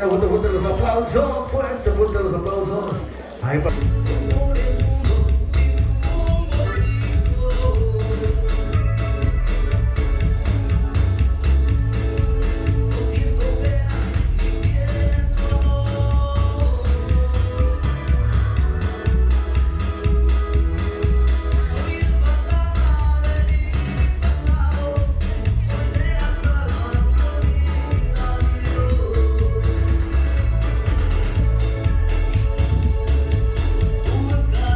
Argentina, fuerte, fuerte los aplausos, fuerte, fuerte los aplausos. Ahí para... Oh my God.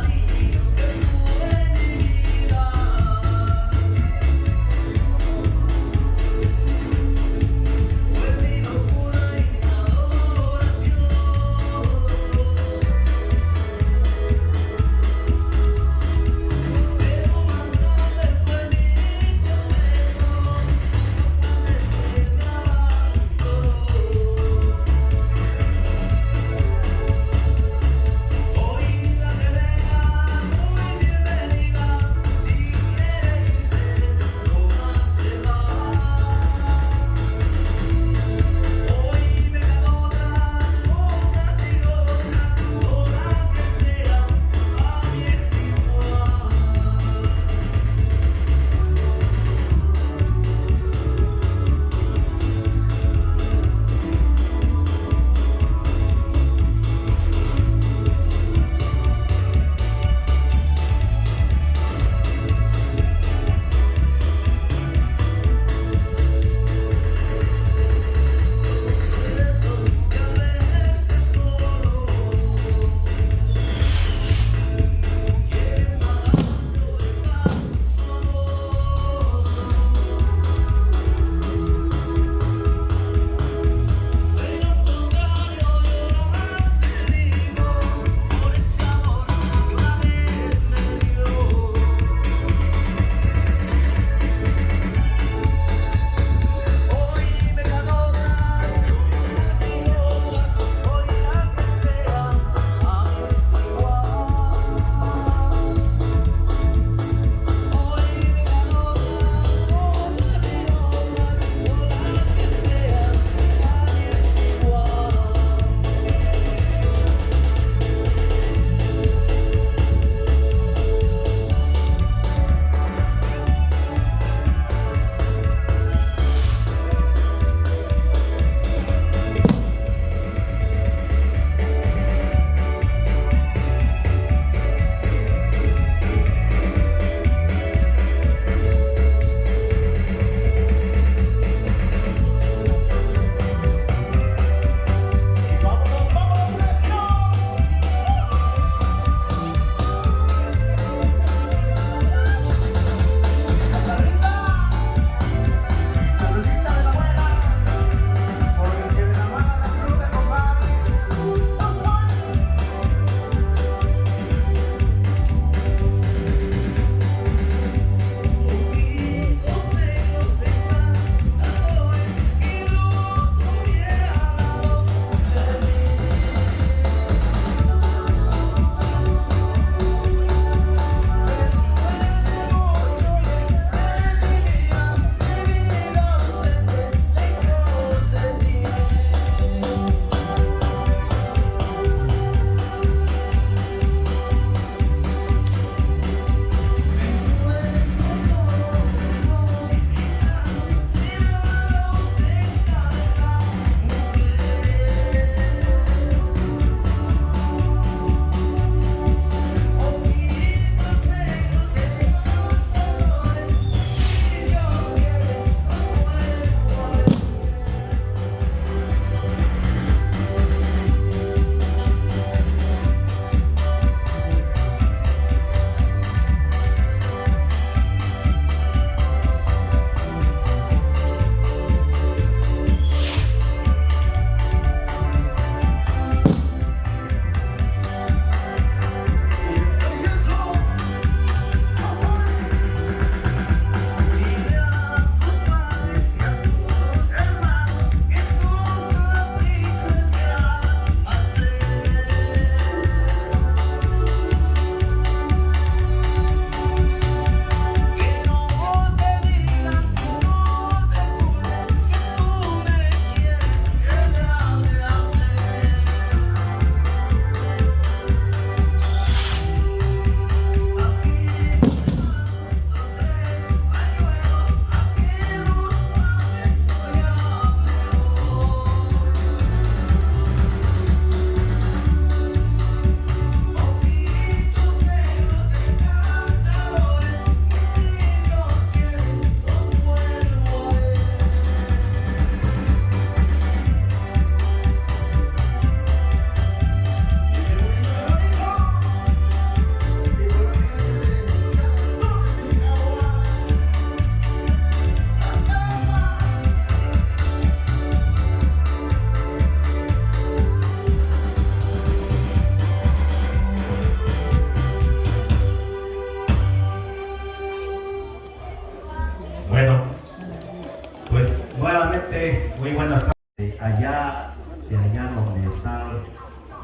Muy buenas tardes. Allá donde está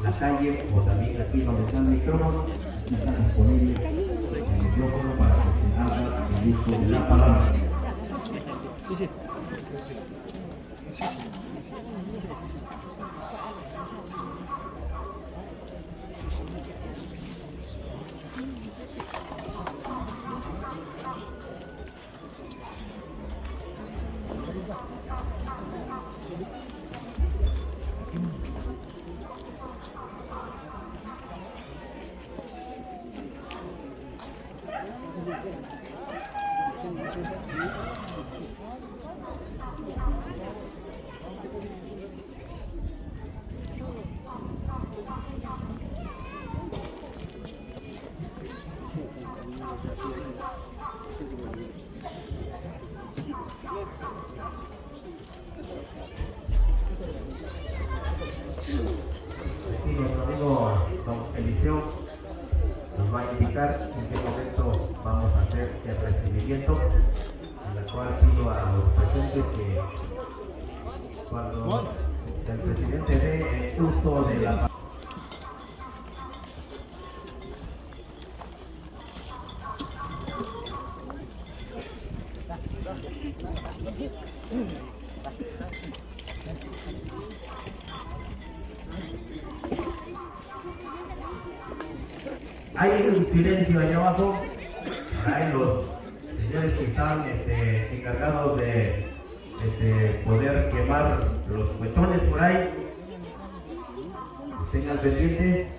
la calle, o también aquí donde está el micrófono, aquí está disponible el micrófono para que se haga el uso de la palabra. Sí. Y nuestro amigo don Eliseo nos va a indicar en qué momento vamos a hacer el recibimiento, en la cual pido a los presentes que cuando el presidente dé uso de la hay un silencio allá abajo, hay los señores que están encargados de poder quemar los cuetones por ahí, tengan pendiente.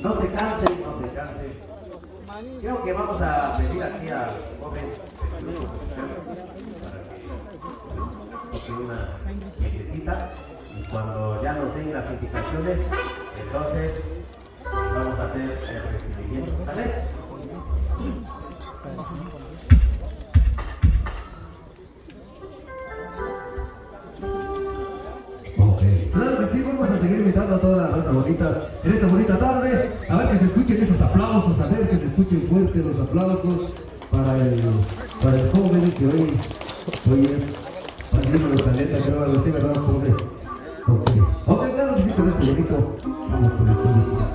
No se cansen, no se cansen. Creo que vamos a pedir aquí a joven para que una necesita, y cuando ya nos den las indicaciones, entonces vamos a hacer el recibimiento. ¿Sales? Claro que sí, vamos a seguir invitando a toda la raza bonita en esta bonita tarde. A ver que se escuchen esos aplausos, a ver que se escuchen fuertes los aplausos para el joven que hoy es padrino de talento, creo que sí, ¿verdad, joven? Ok, claro que sí, con esto bonito. Vamos con esto música.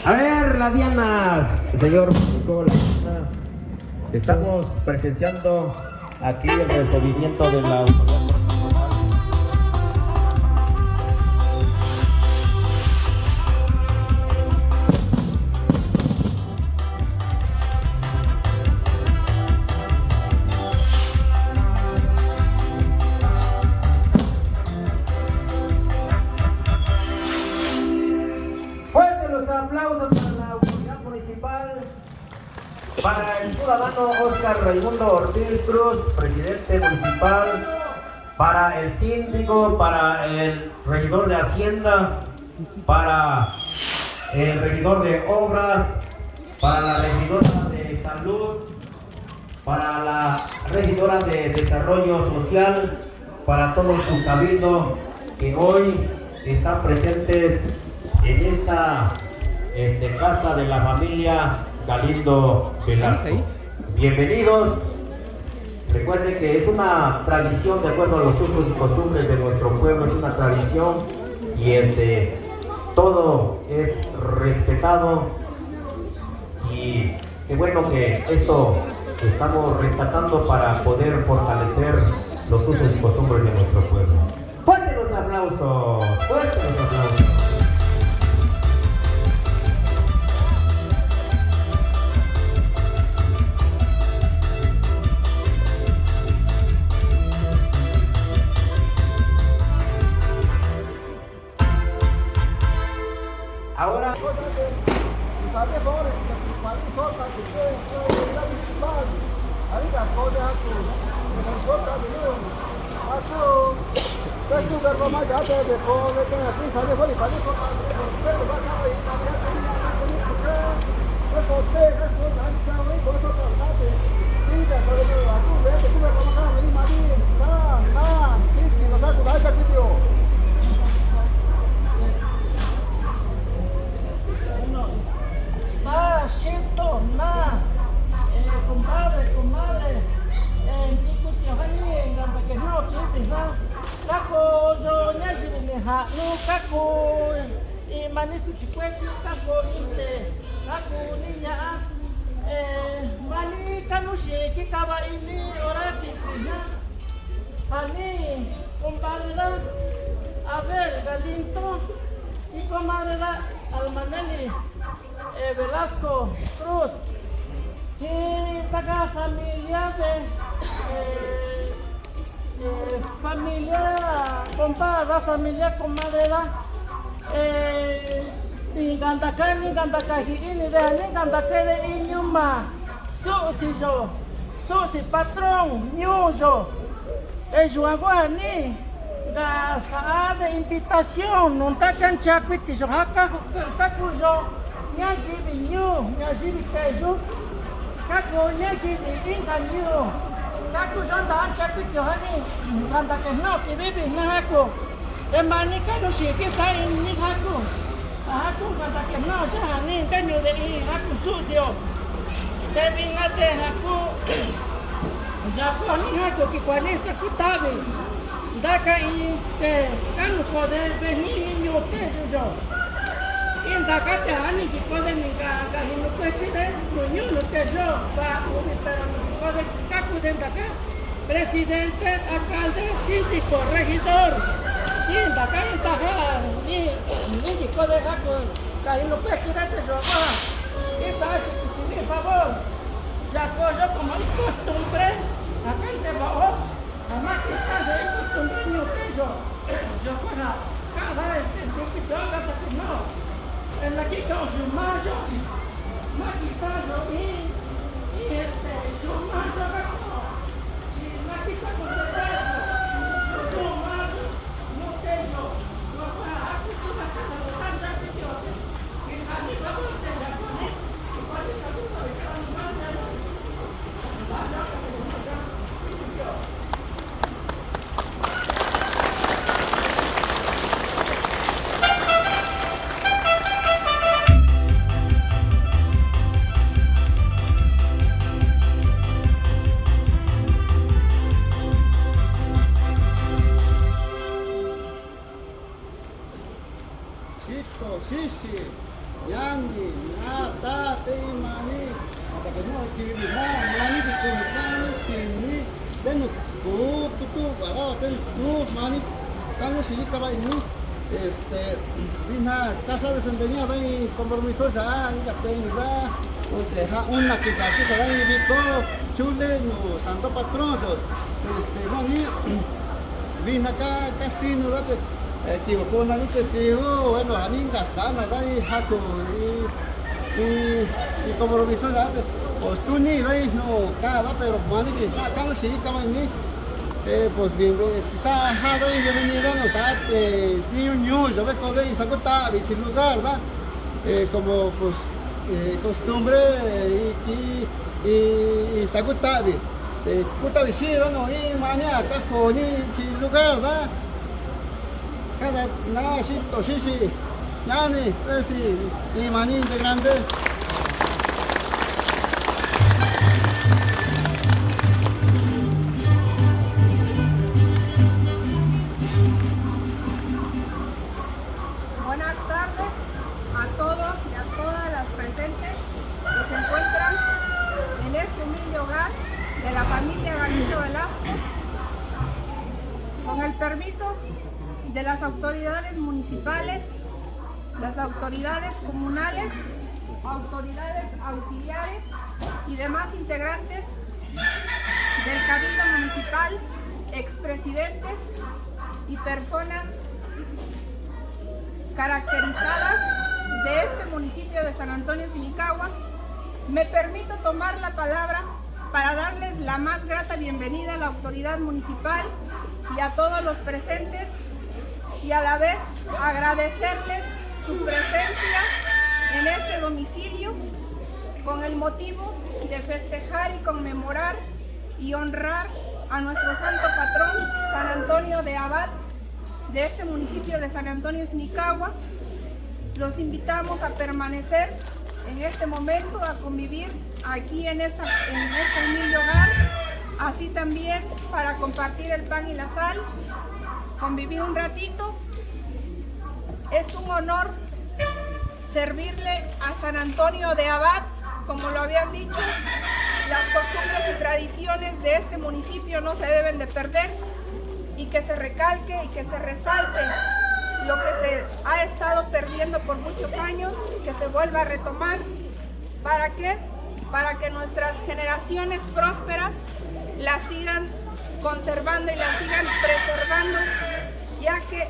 A ver, las dianas, señor músico, la diana. Estamos presenciando aquí el recibimiento de la autoridad municipal. Fuertes los aplausos para la autoridad municipal, para el ciudadano Oscar Raimundo Ortiz Cruz, presidente municipal, para el síndico, para el regidor de Hacienda, para el regidor de Obras, para la regidora de Salud, para la regidora de Desarrollo Social, para todo su cabildo que hoy están presentes en esta casa de la familia Galindo Velasco. Bienvenidos. Recuerden que es una tradición de acuerdo a los usos y costumbres de nuestro pueblo, es una tradición y todo es respetado y qué bueno que esto estamos rescatando para poder fortalecer los usos y costumbres de nuestro pueblo. Fuertes los aplausos, fuertes los aplausos. Ahora compadre, kako yo nyajiri ha no kako manisu chikweti kako inte kako ninya mani kanushi kikaba ini orati kunya hani compadre a ver Galindo y comadre Almanelli Velasco Cruz y taga familia de familia compadre familia comadre ni gandakani ini de gandakere inyuma susi patrón nyujo ejuaguani da saada invitación não tá canchaquiti jo haka kakujo nyajibi nyu nyajibi kejo kako nyajibi inganyu kakujo da canchaquiti hani ganda que no que vive na hako te manica no shiki sai ni hako hako ganda que no ja hani ganyu de i hako sucio te vingate hako Japoni hako que conhece kutabe Daka inte kanu poder venir ni otejo jo. Indaka te ani que pode ninga galino petide no no tejo ba uni pero no pode kaku dendaka presidente, alcalde, síndico, regidor. Indaka ni que pode kaku galino petide tejo ba. Essa acha que tu me favor. Já cojo como de costumbre, acá te va Ama está aí costumbre no tejo. Eu para cada grupo que joga porque não. Ela aqui com o Jumajo. Mas está jogando e Jumajo joga com. Mas que está acontecendo? Jumajo no tejo. Eu para aqui toda cada lugar já que eu tenho. E ali vai o tejo agora. E pode saber só isso no mar dela. Lá joga yangi, nata, te mani, hasta que no quiere mani de conectarme sin tengo tu parado, tengo mani, tengo si acaba en vina casa desempeñada y compromiso ya, la tenida, una que se da en Vico, Chule, no santo patrón, mani, vina acá casi no da equivocó una testigo, bueno, a mí gastaba, y jaco, y compromiso ya, pues tú ni no cada, pero mani que acá sí, acaba en pues bien, quizá jada y bienvenido, no está, niño, yo me acordé y saco tabi, sin lugar, ¿verdad? Como pues costumbre y saco tabi, puta visita, no, y mañana, cajo, ni sin lugar, ¿verdad? Cada nada, sí, sí, nani, presi, y maní de grande. Buenas tardes a todos y a todas las presentes que se encuentran en este humilde hogar de la familia Galindo Velasco, con el permiso de las autoridades municipales, las autoridades comunales, autoridades auxiliares y demás integrantes del Cabildo Municipal, expresidentes y personas caracterizadas de este municipio de San Antonio Sinicagua, me permito tomar la palabra para darles la más grata bienvenida a la autoridad municipal y a todos los presentes, y a la vez agradecerles su presencia en este domicilio con el motivo de festejar y conmemorar y honrar a nuestro santo patrón San Antonio de Abad de este municipio de San Antonio Sinicagua. Los invitamos a permanecer en este momento, a convivir aquí en este humilde hogar, así también para compartir el pan y la sal, convivir un ratito. Es un honor servirle a San Antonio de Abad, como lo habían dicho. Las costumbres y tradiciones de este municipio no se deben de perder, y que se recalque y que se resalte lo que se ha estado perdiendo por muchos años, que se vuelva a retomar. ¿Para qué? Para que nuestras generaciones prósperas la sigan conservando y la sigan preservando, ya que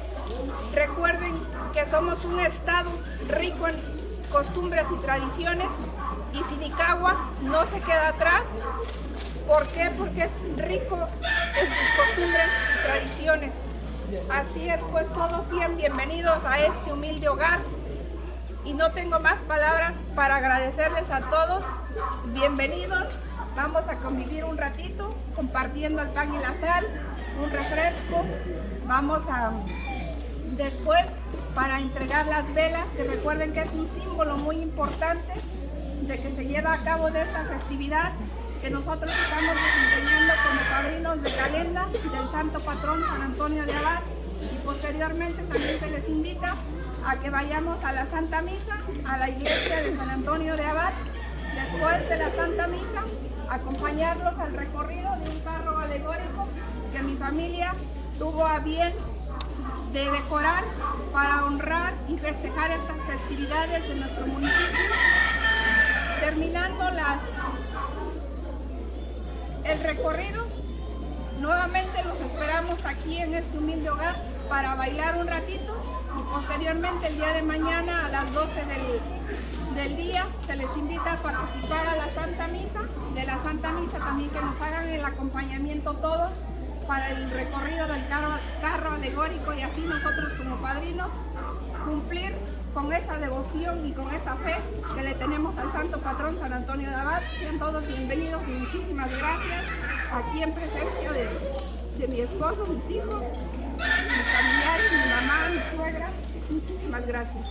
recuerden que somos un estado rico en costumbres y tradiciones, y Sinicagua no se queda atrás. ¿Por qué? Porque es rico en sus costumbres y tradiciones. Así es, pues todos sean bienvenidos a este humilde hogar, y no tengo más palabras para agradecerles a todos. Bienvenidos, vamos a convivir un ratito compartiendo el pan y la sal, un refresco. Vamos a después para entregar las velas, que recuerden que es un símbolo muy importante de que se lleva a cabo de esta festividad que nosotros estamos desempeñando como padrinos de calenda del santo patrón San Antonio de Abad. Y posteriormente también se les invita a que vayamos a la Santa Misa, a la iglesia de San Antonio de Abad. Después de la Santa Misa, acompañarlos al recorrido de un carro alegórico que mi familia tuvo a bien de decorar para honrar y festejar estas festividades de nuestro municipio. Terminando el recorrido, nuevamente los esperamos aquí en este humilde hogar para bailar un ratito, y posteriormente el día de mañana a las 12 del día se les invita a participar a la Santa Misa. De la Santa Misa también que nos hagan el acompañamiento todos para el recorrido del carro alegórico, y así nosotros como padrinos cumplir con esa devoción y con esa fe que le tenemos al santo patrón San Antonio de Abad. Sean todos bienvenidos y muchísimas gracias, aquí en presencia de mi esposo, mis hijos, mis familiares, mi mamá, mi suegra. Muchísimas gracias.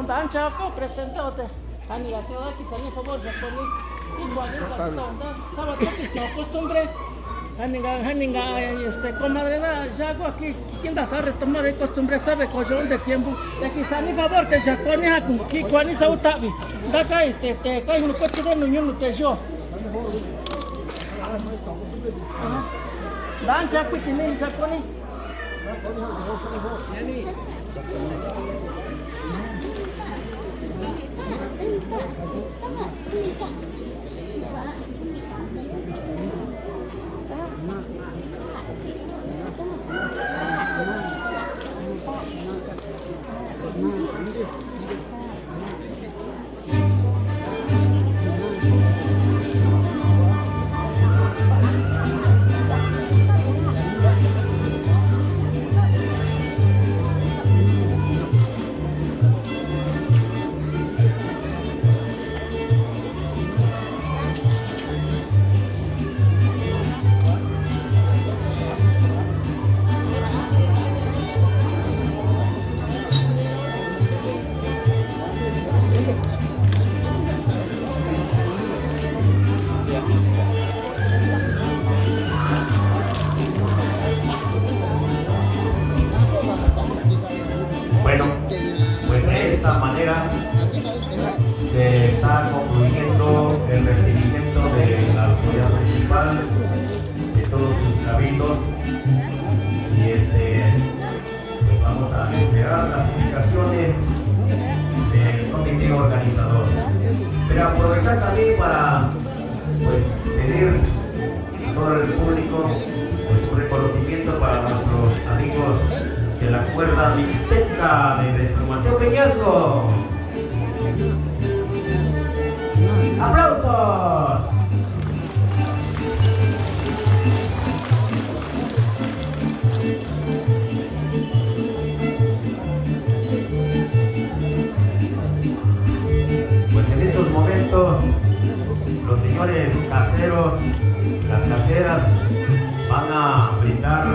dan chaco presentado aniga que va quizá ni favor se pone igual esa tonda sábado que no costumbre aniga comadre da ya aquí quien da sabe tomar el costumbre sabe cojón de tiempo de quizá ni favor te ya pone aquí cuani sautabi da acá te cae un coche de niño te yo dan chaco que ni ya pone Bueno, pues de esta manera se está concluyendo el recibimiento de la autoridad municipal, de todos sus cabildos, y pues vamos a esperar las indicaciones del comité organizador. Pero aprovechar también para pues pedir a todo el público pues un reconocimiento para nuestros amigos de la cuerda mixteca de San Mateo Peñasco. ¡Aplausos! Pues en estos momentos los señores caseros, las caseras van a brindar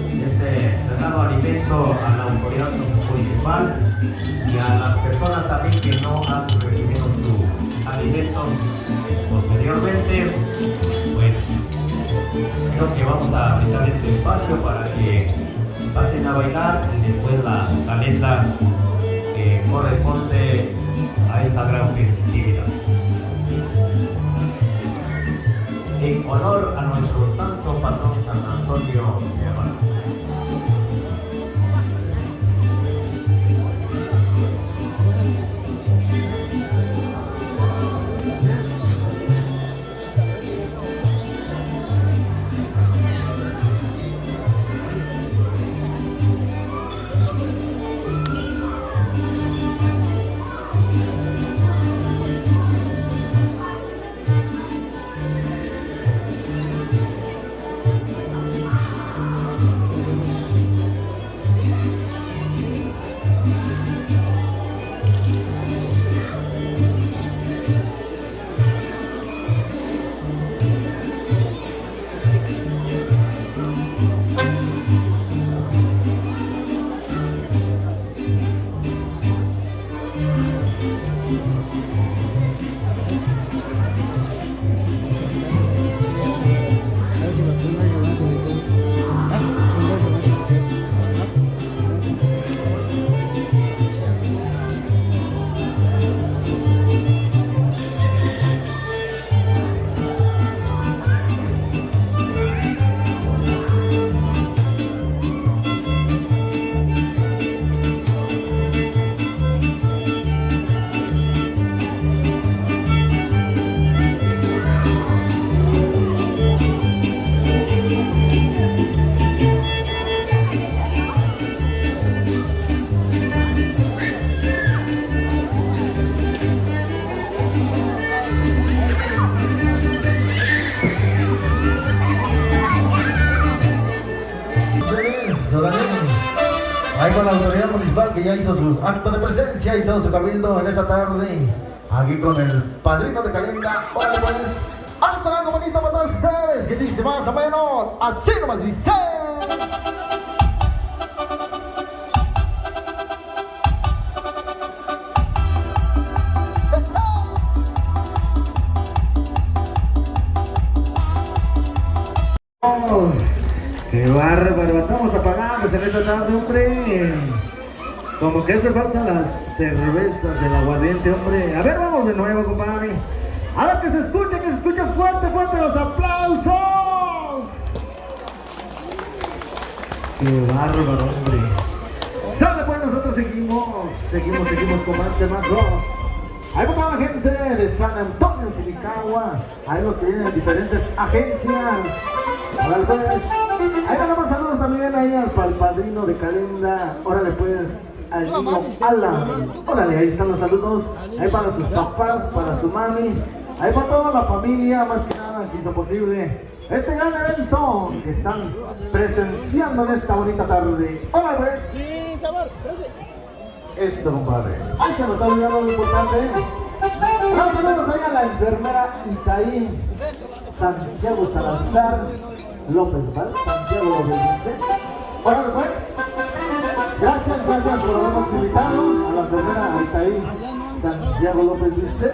este sagrado alimento a la autoridad municipal y a las personas también que no han recibido su alimento. Posteriormente, pues creo que vamos a brindar este espacio para que pasen a bailar y después la calenda que corresponde a esta gran festividad. En honor a nuestro santo patrón San Antonio de Abad. Ahí con la autoridad municipal que ya hizo su acto de presencia y todo su cabildo en esta tarde, aquí con el padrino de calenda. Bueno, pues, vamos con algo bonito para todos ustedes, que dice más o menos, así nomás dice. Qué bárbaro, estamos apagados en esta tarde, hombre. Como que hace falta las cervezas, el aguardiente, hombre. A ver, vamos de nuevo, compadre. A ver, que se escuche fuerte, fuerte los aplausos. Qué bárbaro, hombre. Sale pues, nosotros seguimos con más temas. Ahí va toda la gente de San Antonio, Sinicagua. Ahí los que vienen de diferentes agencias. Órale pues. Ahí mandamos saludos también ahí al padrino de Calenda. Órale pues, al niño Alan. Órale, ahí están los saludos. Ahí para sus papás, para su mami. Ahí para toda la familia, más que nada, que hizo posible este gran evento que están presenciando en esta bonita tarde. ¡Hola, pues! Sí, sabor, gracias. Esto, compadre. Ahí se nos está olvidando lo importante. Vamos saludos ahí a la enfermera Itaí Santiago Salazar López, ¿vale? Santiago López. Hola, pues. Gracias por habernos invitado a la enfermera Itaí Santiago López, dice.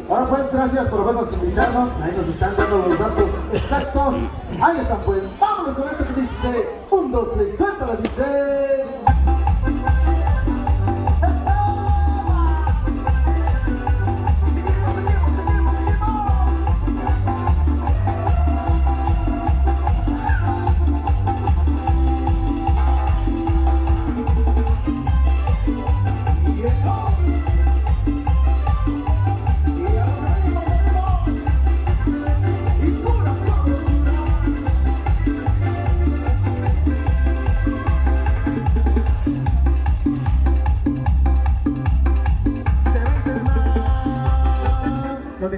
Ahora pues, gracias por habernos invitado. Ahí nos están dando los datos exactos. Ahí están pues. Vámonos con esto que dice 1, 2, 3, suéltala, dice.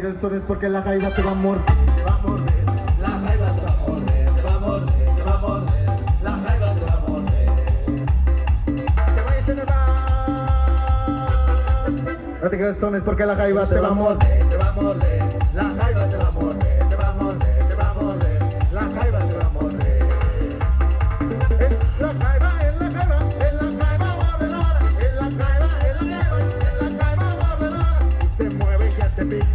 Esto es porque la jaiba te va a morder, te va a morder. La jaiba te va a morder, te va a morder, te va a morder. La jaiba te va a morder. Te va a incinerar. No te creas, son es porque la jaiba te va a morder, te va a morder. La jaiba te va a morder, te va a morder, te va a morder. La jaiba te va a morder. La jaiba, en la jaiba, en la jaiba mordedora. En la jaiba, en la jaiba, en la jaiba mordedora. Te mueve y ya te pica.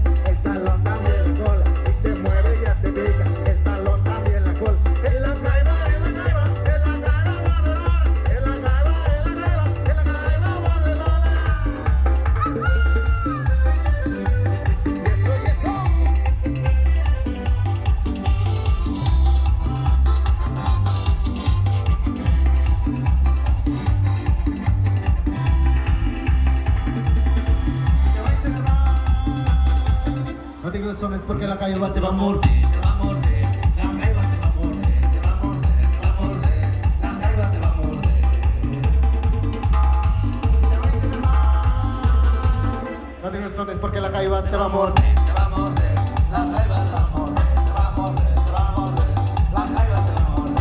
Son es porque la jaiba te va a morder, te va a morder, la jaiba te va a morder, te va a morder, te va a morder, la jaiba te va a morder. No tienes son es porque la jaiba te va a morder, te va a morder, la jaiba te va a morder, te va a morder, te va a morder, la jaiba te va a morder.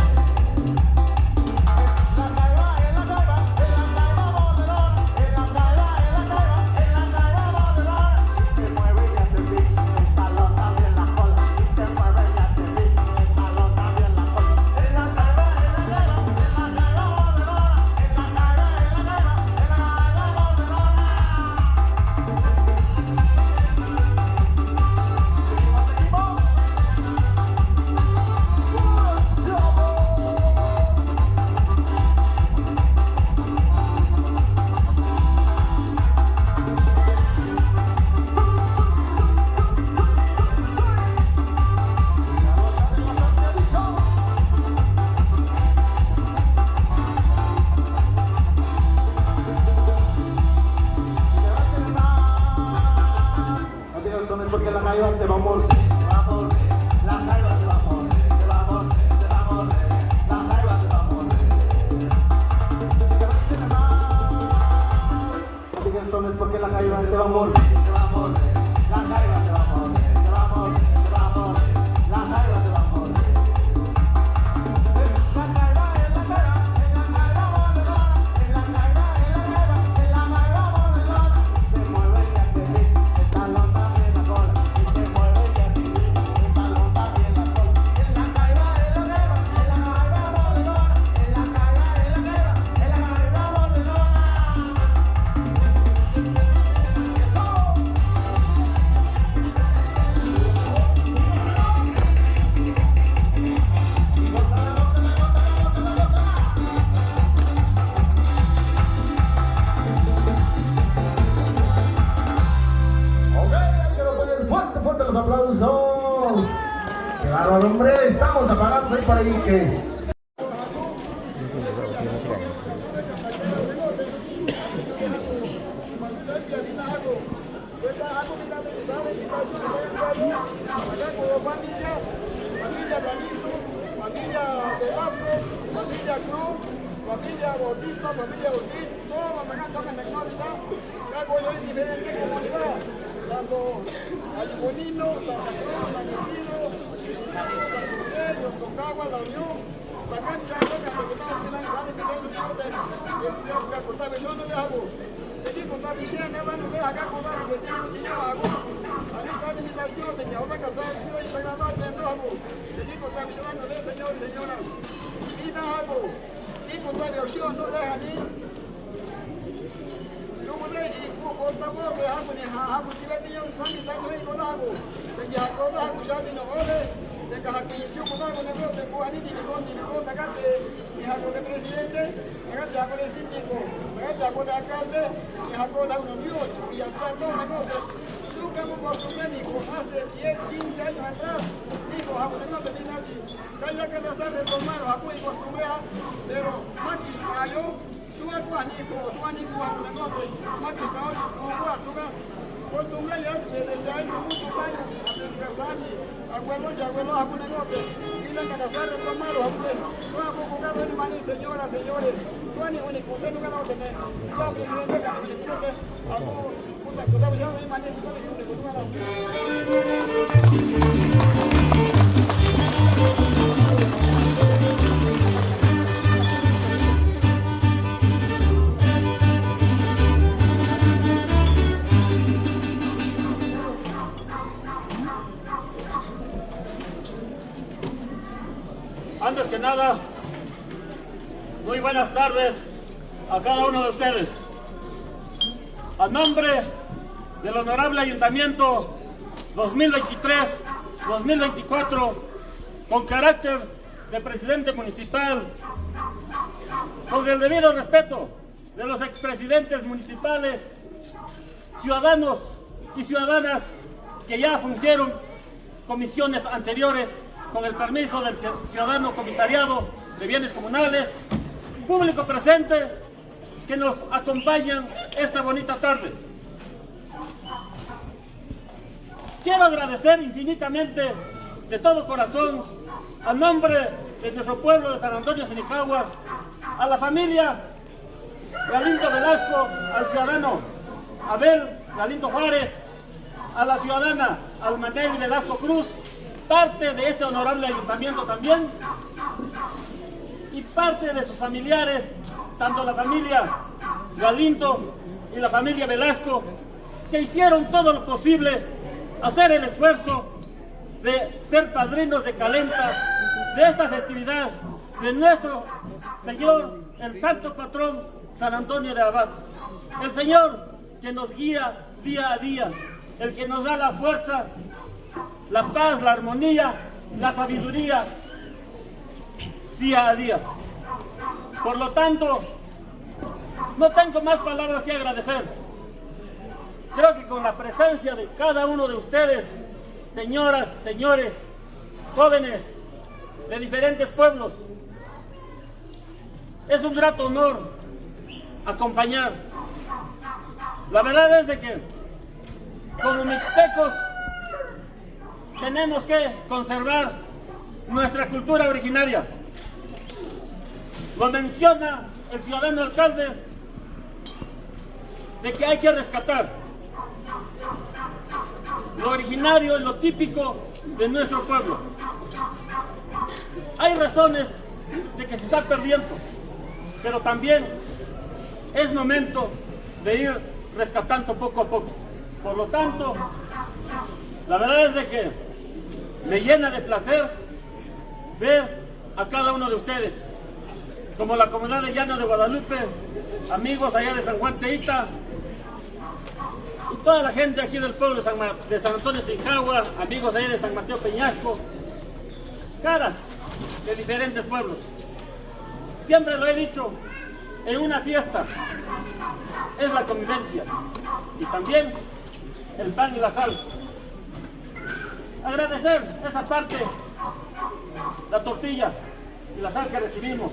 La jaiba, en la jaiba, en la jaiba mordedora, en la jaiba, en la jaiba, en la jaiba mordedora. Te mueve y ya te pica. Te por ahí que... Familia Galindo, familia Velasco, familia Cruz, familia Bautista, familia Ortiz, todos los acá son en Tecnológica, cago yo en diferentes comunidades, tanto Ayubonino, Santa Cruz, San Isidro, San José, Los Tocagua, La Unión, la cancha, que estamos finalizando el video, señor, de contar visión no le hago. Jadi contar visión, nada no le haga contar, que tiene un chino hago. Ahí está la invitación de que ahora casar, si no hay sagrado, aprendo hago. Jadi contar visión no le, señores y señoras. Y no hago. Y contar visión no le hago. Luego le digo, portavoz, le hago ni hago, si ven niños, están invitados y con hago. De que hago ya de no ole. De que hago con hago, negro, de Juanito, de acate, y hago de presidente, de hago de síndico, de hago de alcalde, y hago de un unión, y al chato, negro, estuvimos por su médico hace 10, 15 años atrás, digo, hago de no te viene así, calla que no está reformado, hago y costumbre, pero magistrayo, su anico, hago de no te, magistrayo, como azúcar, costumbre ya desde ahí de muchos años, abuelo y abuelo hago un negocio, vienen a casar de tomar, no hago jugado en maní, señoras, señores, no ni único, usted nunca lo va a tener, yo presidente de la República, hago una visión en maní, no ni único, no Antes que nada, muy buenas tardes a cada uno de ustedes. A nombre del Honorable Ayuntamiento 2023-2024, con carácter de presidente municipal, con el debido respeto de los expresidentes municipales, ciudadanos y ciudadanas que ya fungieron comisiones anteriores, con el permiso del ciudadano comisariado de bienes comunales, público presente que nos acompañan esta bonita tarde. Quiero agradecer infinitamente de todo corazón, a nombre de nuestro pueblo de San Antonio Sinicagua, a la familia Galindo Velasco, al ciudadano Abel Galindo Juárez, a la ciudadana Almanel Velasco Cruz, parte de este honorable ayuntamiento también, y parte de sus familiares, tanto la familia Galindo y la familia Velasco, que hicieron todo lo posible, hacer el esfuerzo de ser padrinos de calenta de esta festividad de nuestro Señor, el Santo Patrón San Antonio de Abad, el Señor que nos guía día a día, el que nos da la fuerza, la paz, la armonía, la sabiduría día a día. Por lo tanto, no tengo más palabras que agradecer. Creo que con la presencia de cada uno de ustedes, señoras, señores, jóvenes de diferentes pueblos, es un grato honor acompañar. La verdad es de que como mixtecos tenemos que conservar nuestra cultura originaria. Lo menciona el ciudadano alcalde de que hay que rescatar lo originario y lo típico de nuestro pueblo. Hay razones de que se está perdiendo, pero también es momento de ir rescatando poco a poco. Por lo tanto, la verdad es de que me llena de placer ver a cada uno de ustedes, como la comunidad de Llano de Guadalupe, amigos allá de San Juan Teita, y toda la gente aquí del pueblo de San Antonio Sinicagua, amigos allá de San Mateo Peñasco, caras de diferentes pueblos. Siempre lo he dicho, en una fiesta es la convivencia y también el pan y la sal. Agradecer esa parte la tortilla y la sal que recibimos.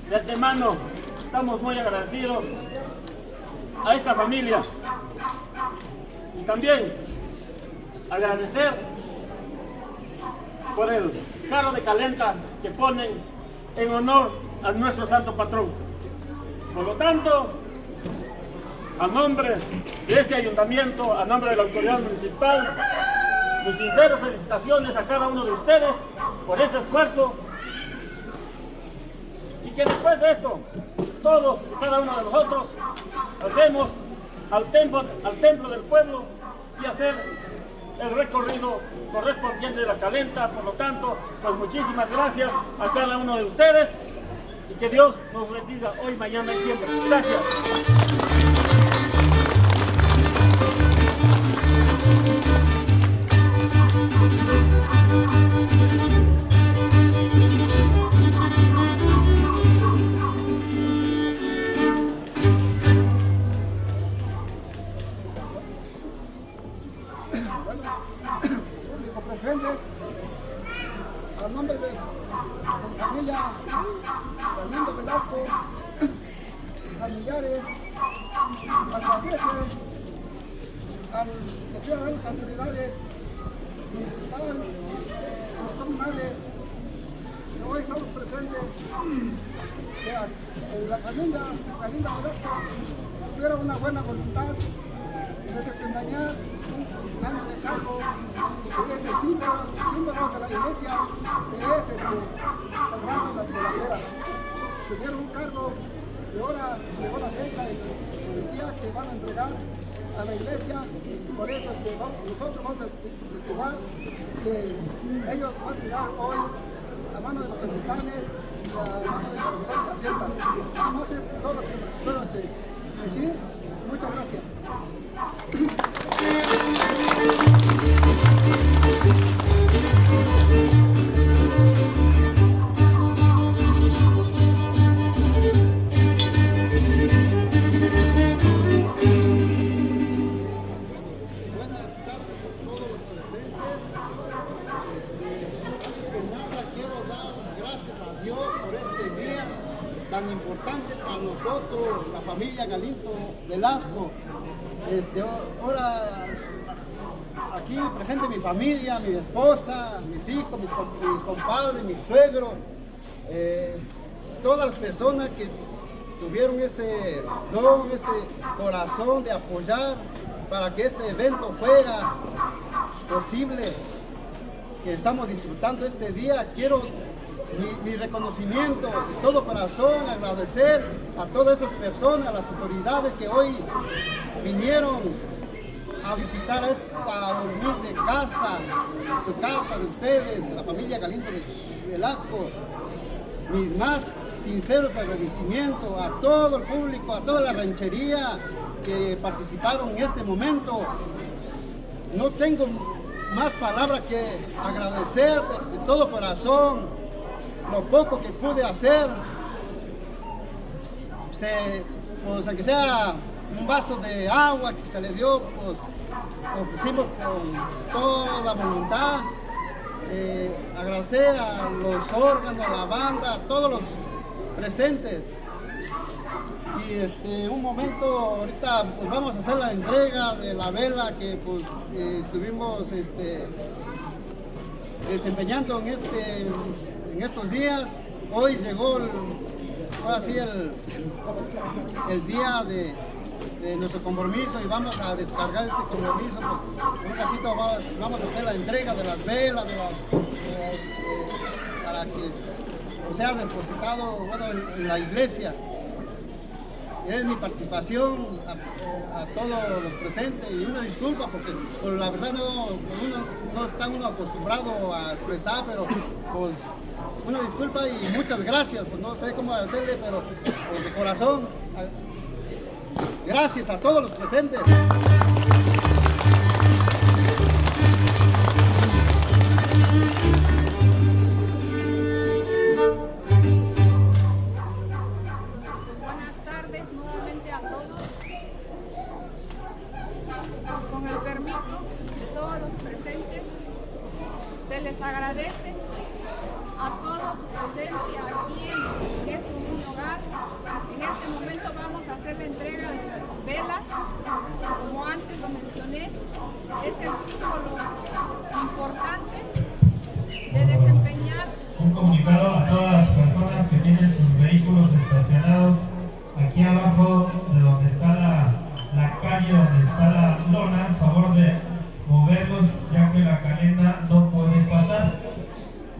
De antemano estamos muy agradecidos a esta familia y también agradecer por el carro de calenta que ponen en honor a nuestro santo patrón. Por lo tanto, a nombre de este ayuntamiento, a nombre de la autoridad municipal, mis sinceras felicitaciones a cada uno de ustedes por ese esfuerzo, y que después de esto, todos y cada uno de nosotros hacemos al templo del pueblo y hacer el recorrido correspondiente de la calenta. Por lo tanto, pues muchísimas gracias a cada uno de ustedes y que Dios nos bendiga hoy, mañana y siempre. Gracias. Presentes, a nombre de mi familia Galindo Velasco, familiares, agradecen al que de las autoridades municipales, los comunales, que hoy estamos presentes, que la familia Galindo Velasco tuviera una buena voluntad de desempeñar un año de cargo, que es el símbolo de la iglesia, que es Sagrado de la Cera. Tuvieron un cargo y ahora llegó la fecha y el día que van a entregar a la iglesia. Por eso nosotros vamos a testiguar que ellos van a tirar hoy la mano de los sacristanes y la mano de la Hacienda. Vamos a hacer todo lo que puedo decir. Muchas gracias. Tan importante para nosotros, la familia Galindo Velasco. Ahora aquí presente mi familia, mi esposa, mis hijos, mis compadres, mi suegro, todas las personas que tuvieron ese don, ese corazón de apoyar para que este evento fuera posible, que estamos disfrutando este día. Quiero mi reconocimiento de todo corazón, agradecer a todas esas personas, a las autoridades que hoy vinieron a visitar esta humilde casa, su casa de ustedes, la familia Galindo Velasco. Mis más sinceros agradecimientos a todo el público, a toda la ranchería que participaron en este momento. No tengo más palabras que agradecer de todo corazón lo poco que pude hacer. Pues aunque sea un vaso de agua que se le dio, pues lo hicimos con toda voluntad. Agradecer a los órganos, a la banda, a todos los presentes. Y un momento, ahorita pues vamos a hacer la entrega de la vela que pues estuvimos desempeñando en estos días. Hoy llegó el día de nuestro compromiso y vamos a descargar este compromiso. Un ratito vamos a hacer la entrega de las velas para que sea depositado en la iglesia. Es mi participación a todos los presentes y una disculpa porque pues, la verdad no está uno acostumbrado a expresar, pero pues una disculpa y muchas gracias. Pues no sé cómo hacerle, pero pues, de corazón, gracias a todos los presentes. Con el permiso de todos los presentes, se les agradece hacer la entrega de las velas. Como antes lo mencioné, es el símbolo importante de desempeñar. Un comunicado a todas las personas que tienen sus vehículos estacionados aquí abajo de donde está la calle, donde está la lona, a favor de moverlos, ya que la calenda no puede pasar.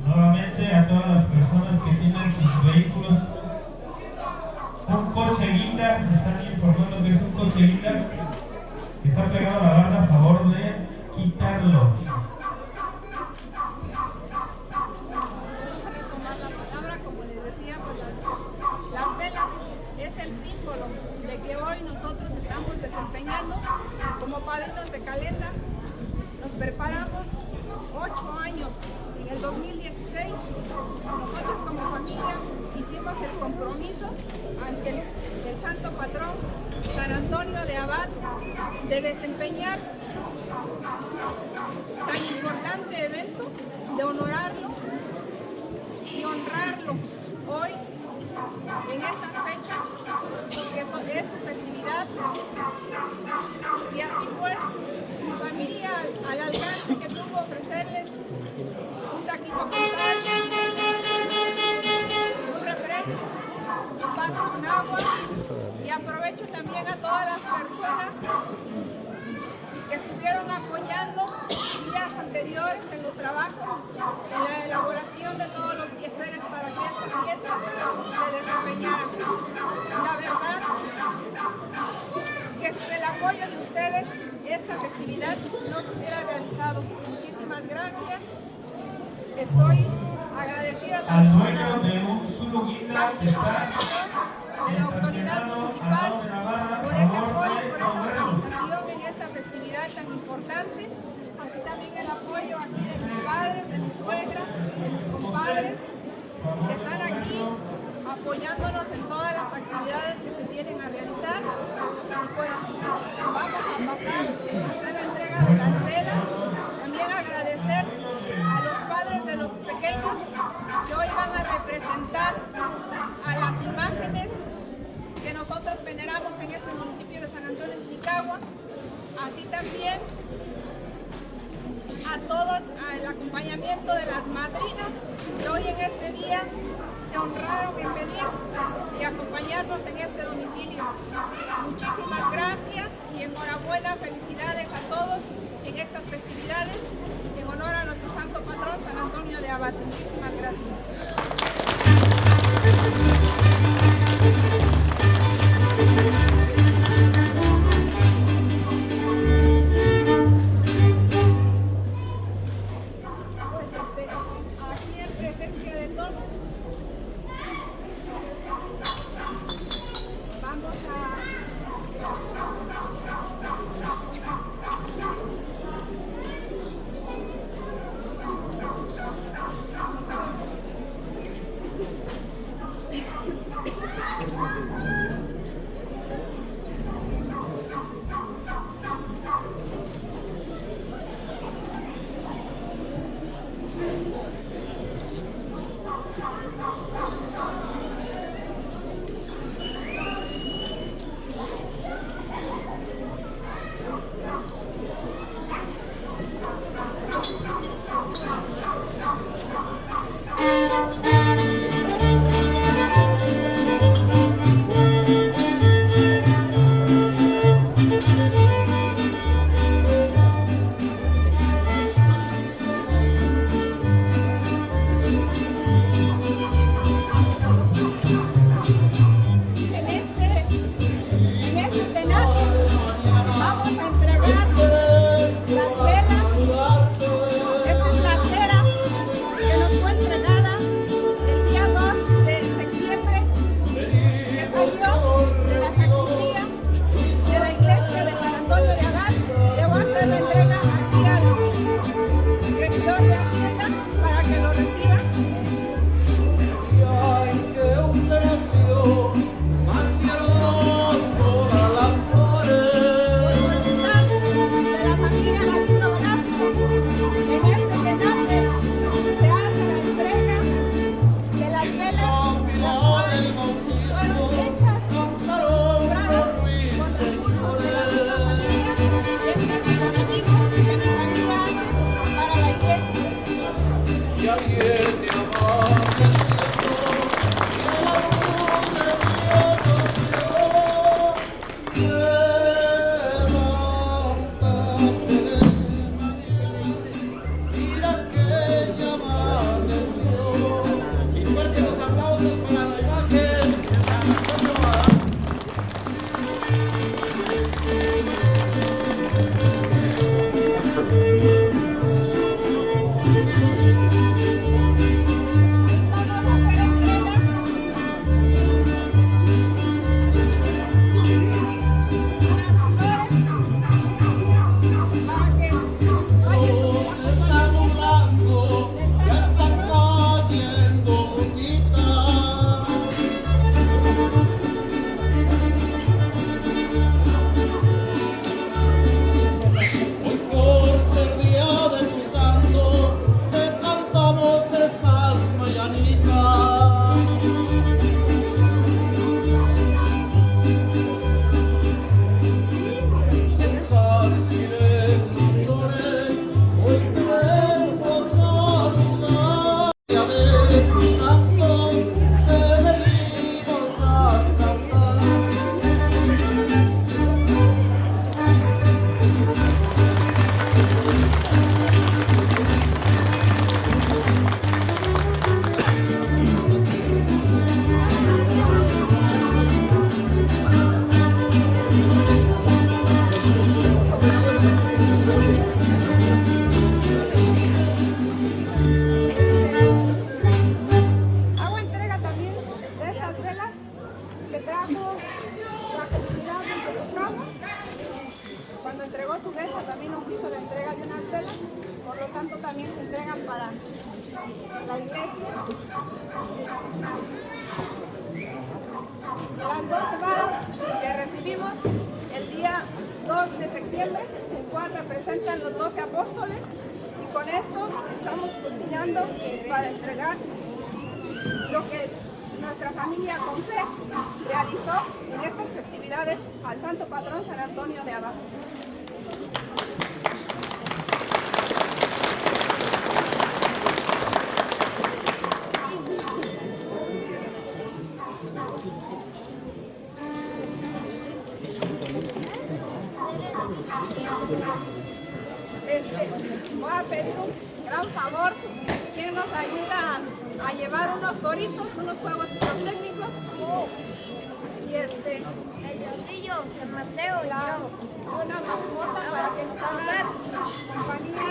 Nuevamente a todas las personas que tienen sus vehículos, un coche guinda, me están informando que es un coche guinda que está pegado a la barda, a favor de quitarlo. Como les decía, pues las velas es el símbolo de que hoy nosotros estamos desempeñando como padrinos de calenda. Nos preparamos 8 años. En el 2016, nosotros como familia hicimos el compromiso ante el santo patrón San Antonio de Abad de desempeñar tan importante evento, de honorarlo y honrarlo hoy, en estas fechas, que es su festividad. Y así pues, mi familia, al alcance que tuvo ofrecerles un taquito con sal, un refresco, un vaso con agua, y aprovecho también a todas las personas que estuvieron apoyando días anteriores en los trabajos, en la elaboración de todos los quehaceres para que esta fiesta se desempeñara. La verdad que sin el apoyo de ustedes esta festividad no se hubiera realizado. Muchísimas gracias. Estoy agradecida Al dueño de un Zulu Guinda que está de la autoridad municipal por ese apoyo, por esa organización en esta festividad tan importante, así también el apoyo aquí de mis padres, de mi suegra, de mis compadres, que están aquí apoyándonos en todas las actividades que se tienen a realizar. Y pues vamos a pasar a hacer la entrega de las velas. También agradecer a los padres de los pequeños que hoy van a representar a las imágenes que nosotros veneramos en este municipio de San Antonio de Sinicagua, así también a todos al acompañamiento de las madrinas que hoy en este día se honraron en venir y acompañarnos en este domicilio. Muchísimas gracias y enhorabuena, felicidades a todos en estas festividades en honor a nuestro santo patrón San Antonio de Abad. Muchísimas gracias. Aquí en presencia de todos, vamos a cuando entregó su mesa también nos hizo la entrega de unas velas, por lo tanto también se entregan para la iglesia. Las 12 varas que recibimos el día 2 de septiembre, el cual representan los 12 apóstoles, y con esto estamos culminando para entregar lo que nuestra familia con fe realizó en estas festividades al santo patrón San Antonio de Abad. Voy a pedir un gran favor. ¿Quién nos ayuda a llevar unos toritos, unos juegos pirotécnicos? Y El Río, San Mateo y yo. una mascota para que nos hagan compañía.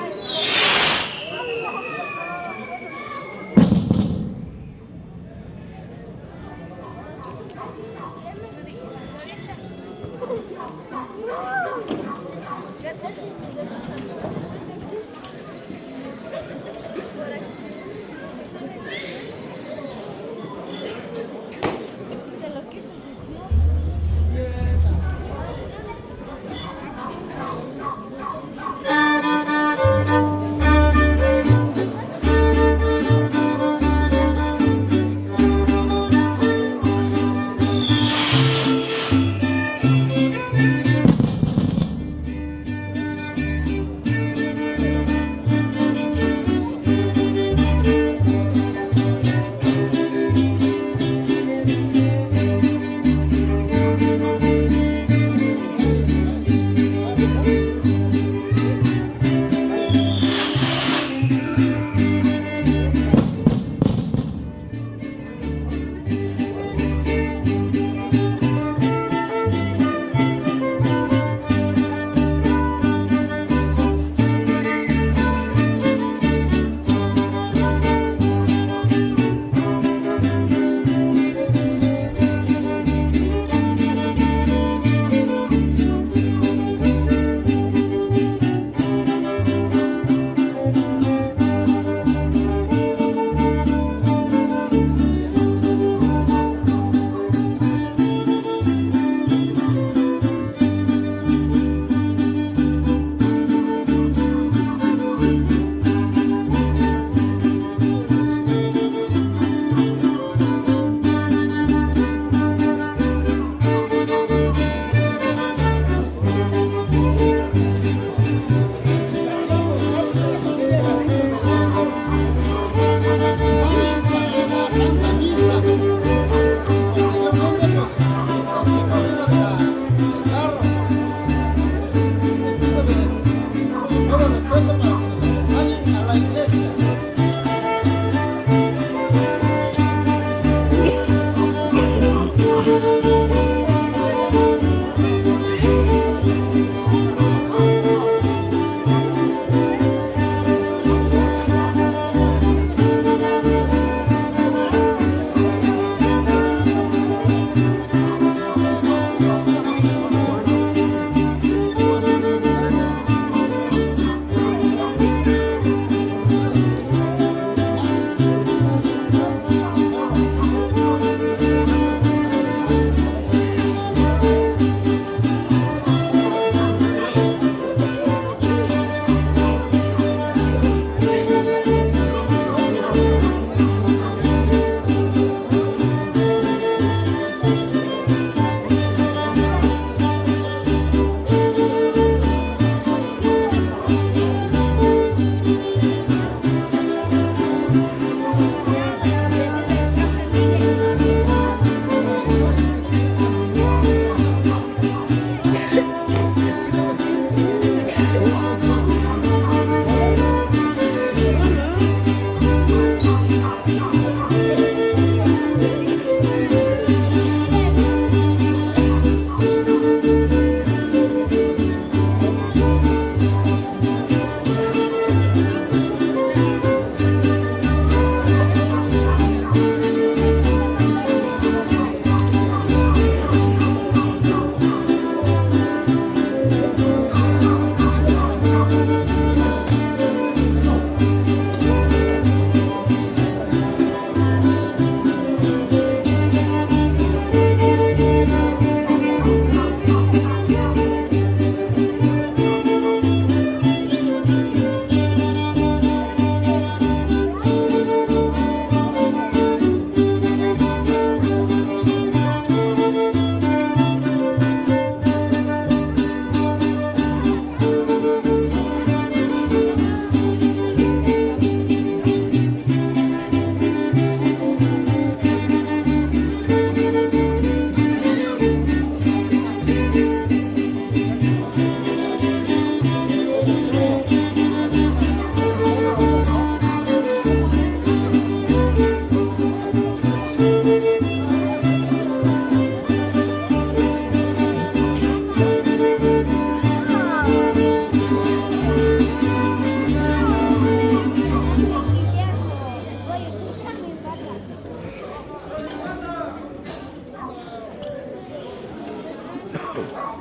Por tanto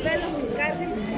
pelo que cargas.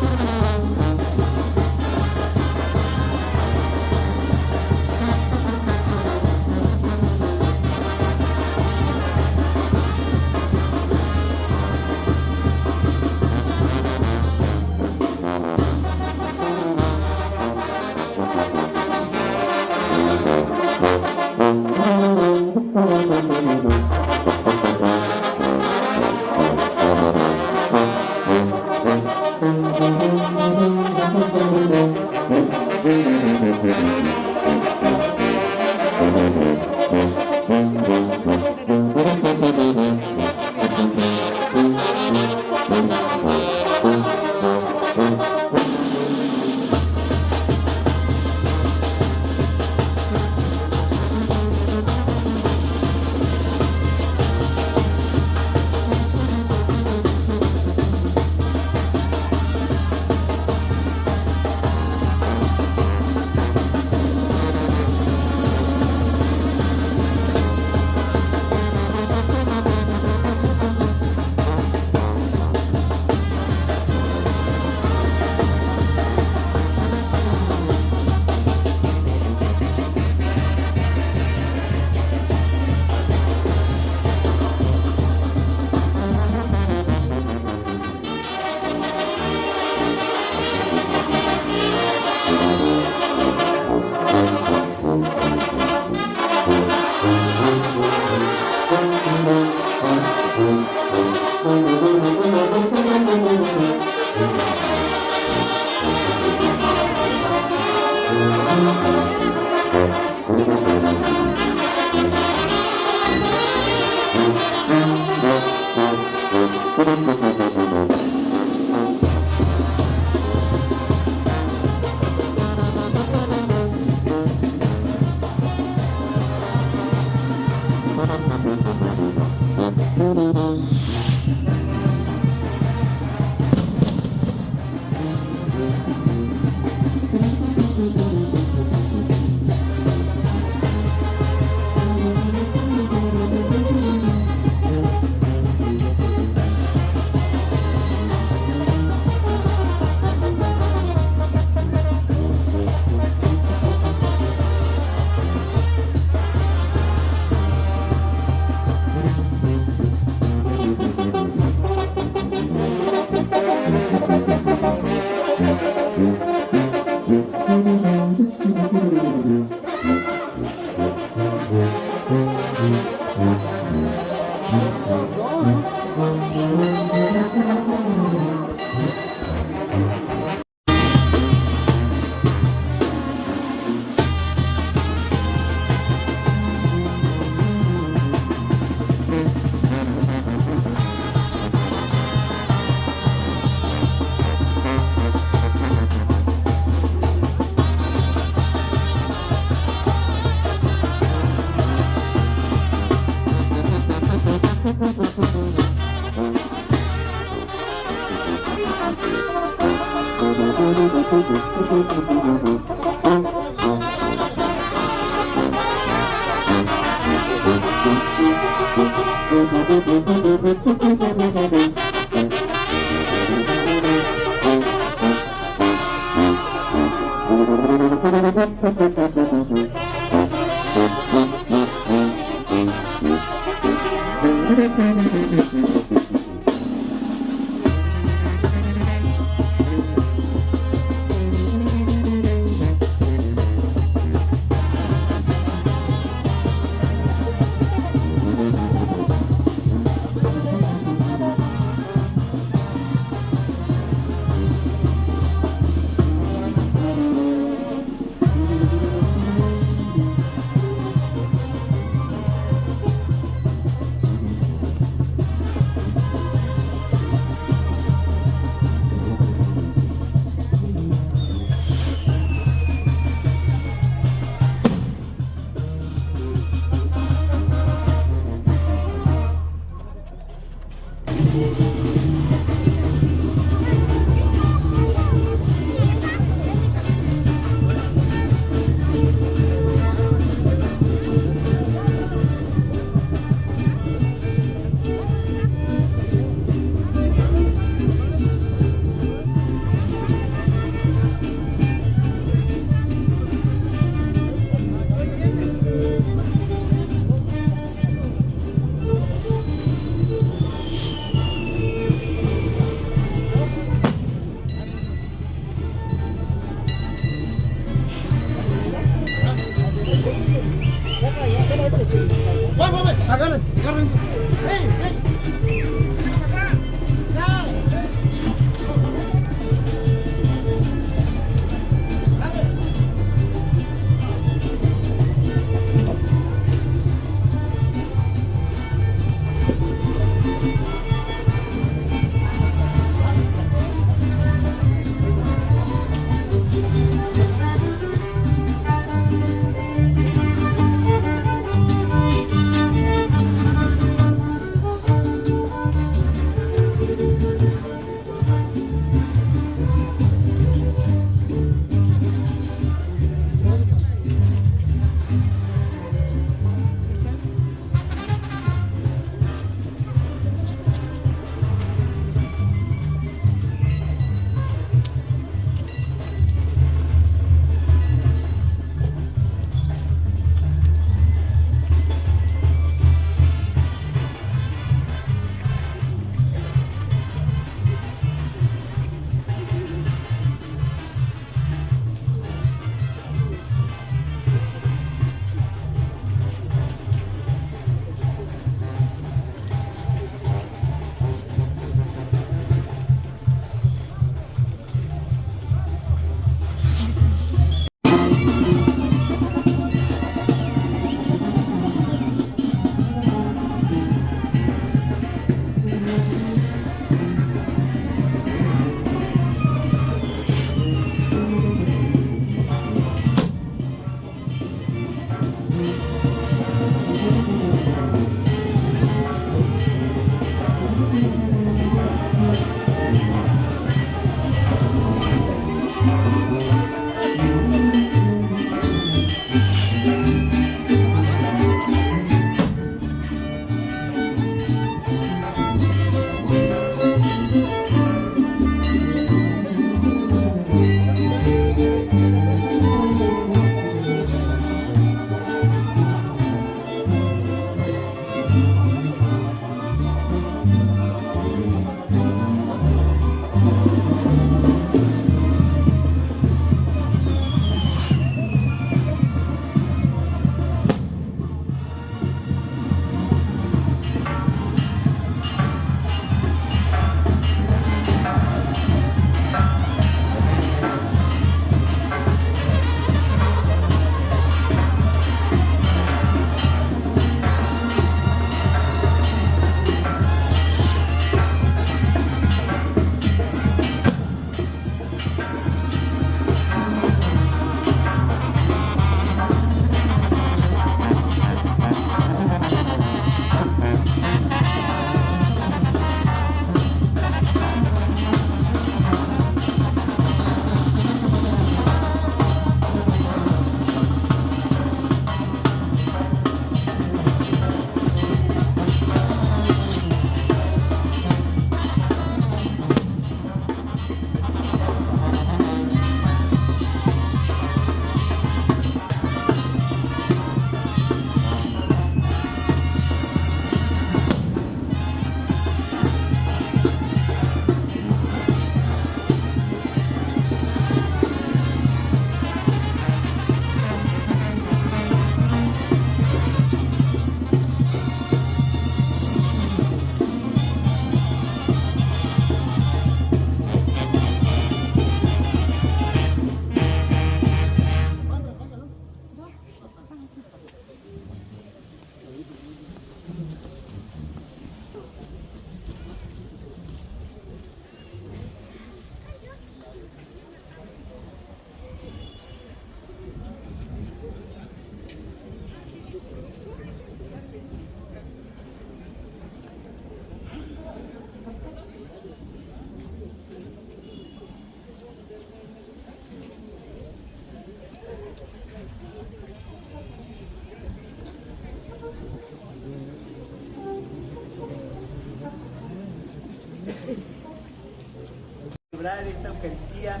celebrar esta Eucaristía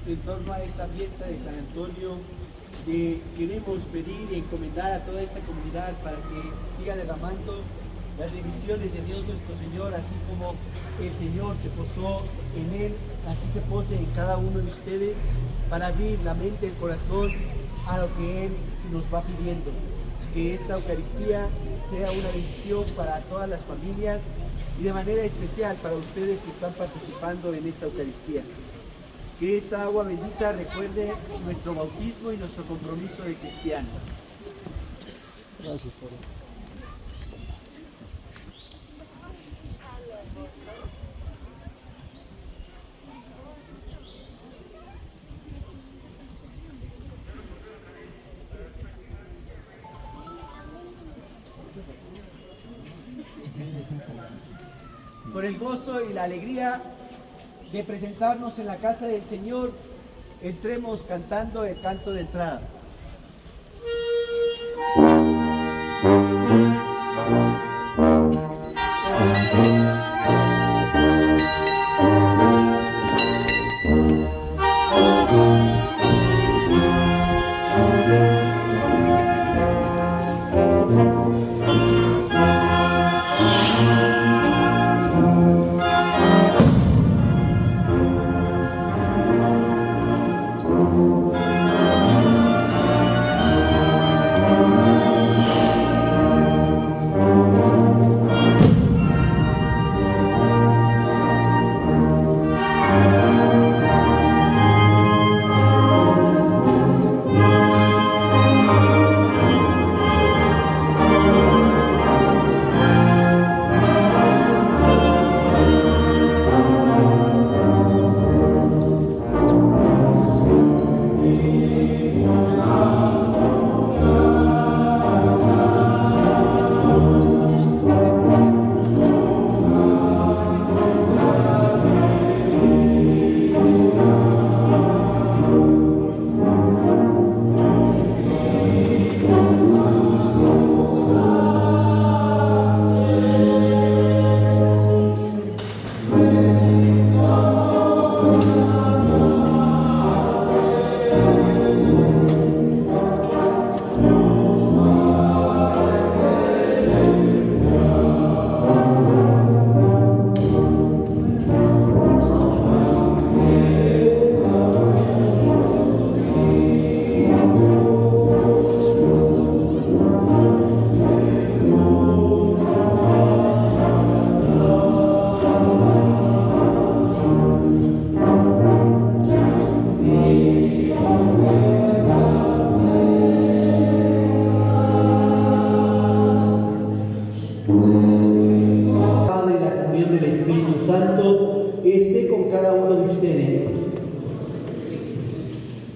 en torno a esta fiesta de San Antonio. Queremos pedir y encomendar a toda esta comunidad para que siga derramando las bendiciones de Dios nuestro Señor, así como el Señor se posó en Él, así se pose en cada uno de ustedes, para abrir la mente y el corazón a lo que Él nos va pidiendo. Que esta Eucaristía sea una bendición para todas las familias y de manera especial para ustedes que están participando en esta Eucaristía. Que esta agua bendita recuerde nuestro bautismo y nuestro compromiso de cristiano. Gracias, Padre. Por el gozo y la alegría de presentarnos en la casa del Señor, entremos cantando el canto de entrada.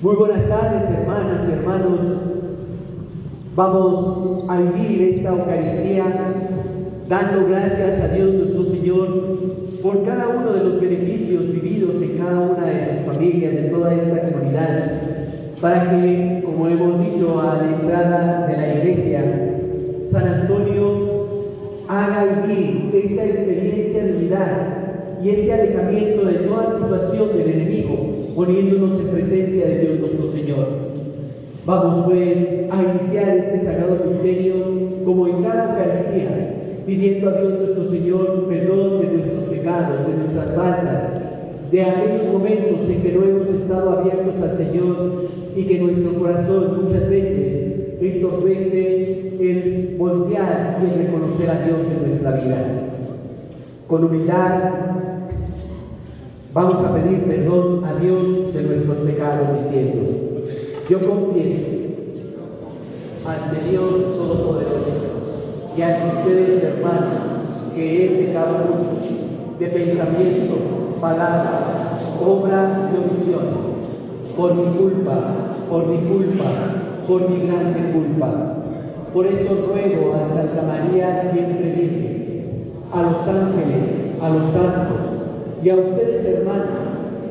Muy buenas tardes, hermanas y hermanos. Vamos a vivir esta Eucaristía dando gracias a Dios nuestro Señor por cada uno de los beneficios vividos en cada una de sus familias, de toda esta comunidad, para que, como hemos dicho a la entrada de la iglesia, San Antonio haga vivir esta experiencia de unidad y este alejamiento de toda situación del enemigo, poniéndonos en presencia de Dios nuestro Señor. Vamos pues a iniciar este sagrado misterio como en cada Eucaristía, pidiendo a Dios nuestro Señor perdón de nuestros pecados, de nuestras faltas, de aquellos momentos en que no hemos estado abiertos al Señor y que nuestro corazón muchas veces entorpece el voltear y el reconocer a Dios en nuestra vida. Con humildad vamos a pedir perdón a Dios de nuestros pecados diciendo: yo confieso ante Dios Todopoderoso y ante ustedes, hermanos, que he pecado mucho de pensamiento, palabra, obra y omisión, por mi culpa, por mi grande culpa. Por eso ruego a Santa María siempre Virgen, a los ángeles, a los santos y a ustedes, hermanos,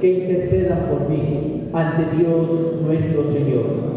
que intercedan por mí ante Dios nuestro Señor.